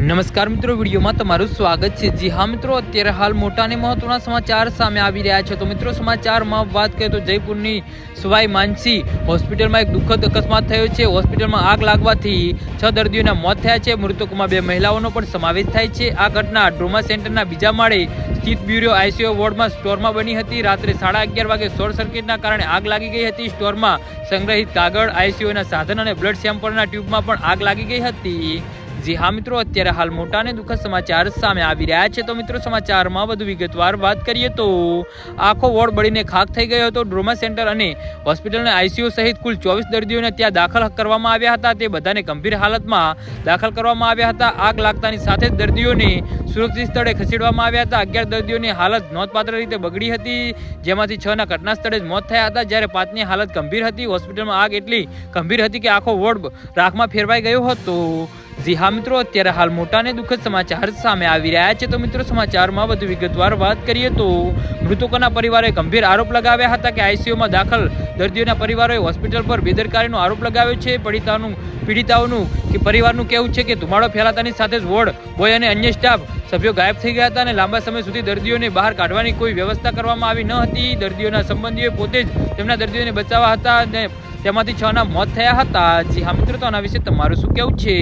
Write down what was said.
નમસ્કાર મિત્રો, વિડીયોમાં તમારું સ્વાગત છે। જી હા મિત્રો, અત્યારે હાલ મોટા અને મહત્વના સમાચાર સામે આવી રહ્યા છે। તો મિત્રો, સમાચારમાં વાત કરીએ તો જયપુરની સવાઈ માનસી હોસ્પિટલમાં એક દુઃખદ અકસ્માત થયો છે। હોસ્પિટલમાં આગ લાગવાથી 6 દર્દીઓના મોત થયા છે। મૃતકોમાં 2 મહિલાઓનો પણ સમાવેશ થાય છે। આ ઘટના ટ્રોમા સેન્ટરના બીજા માળે સ્થિત બ્યુરો આઈસીયુ વોર્ડમાં સ્ટોરમાં બની હતી। રાત્રે 11:30 વાગે શોર્ટ સર્કિટના કારણે આગ લાગી ગઈ હતી। સ્ટોરમાં સંગ્રહિત કાગળ, આઈસીયુના સાધન અને બ્લડ સેમ્પલના ટ્યુબમાં પણ આગ લાગી ગઈ હતી। જી હા મિત્રો, અત્યારે હાલ મોટા અને દુઃખદ સમાચાર સામે આવી રહ્યા છે। તો મિત્રો, સમાચારમાં વધુ વિગતવાર વાત કરીએ તો આખો વોર્ડ બળીને ખાખ થઈ ગયો હતો। ટ્રોમા સેન્ટર અને હોસ્પિટલના આઈસીયુ સહિત કુલ 24 દર્દીઓને ત્યાં દાખલ કરવામાં આવ્યા હતા। તે બધાને ગંભીર હાલતમાં દાખલ કરવામાં આવ્યા હતા। આગ લાગતાની સાથે જ દર્દીઓને સુરક્ષિત સ્થળે ખસેડવામાં આવ્યા હતા। 11 દર્દીઓની હાલત નોંધપાત્ર રીતે બગડી હતી, જેમાંથી 6ના ઘટના સ્થળે જ મોત થયા હતા, જ્યારે 5ની હાલત ગંભીર હતી। હોસ્પિટલમાં આગ એટલી ગંભીર હતી કે આખો વોર્ડ રાખમાં ફેરવાઈ ગયો હતો। જી હા મિત્રો, અત્યારે હાલ મોટા અને દુઃખદ સમાચાર સામે આવી રહ્યા છે। તો મિત્રો, સમાચારમાં વધુ વિગતવાર વાત કરીએ તો મૃતકોના પરિવારે ગંભીર આરોપ લગાવ્યા હતા કે આઈસીયુમાં દાખલ દર્દીઓના પરિવારોએ હોસ્પિટલ પર બેદરકારીનો આરોપ લગાવ્યો છે। પીડિતાઓનું કે પરિવારનું કહેવું છે કે ધુમાડો ફેલાતાની સાથે જ વોર્ડ બોય અને અન્ય સ્ટાફ સભ્યો ગાયબ થઈ ગયા હતા અને લાંબા સમય સુધી દર્દીઓને બહાર કાઢવાની કોઈ વ્યવસ્થા કરવામાં આવી ન હતી। દર્દીઓના સંબંધીઓએ પોતે જ તેમના દર્દીઓને બચાવ્યા હતા અને તેમાંથી 6ના મોત થયા હતા। જી હા મિત્રો, તો આના વિશે તમારું શું કહેવું છે?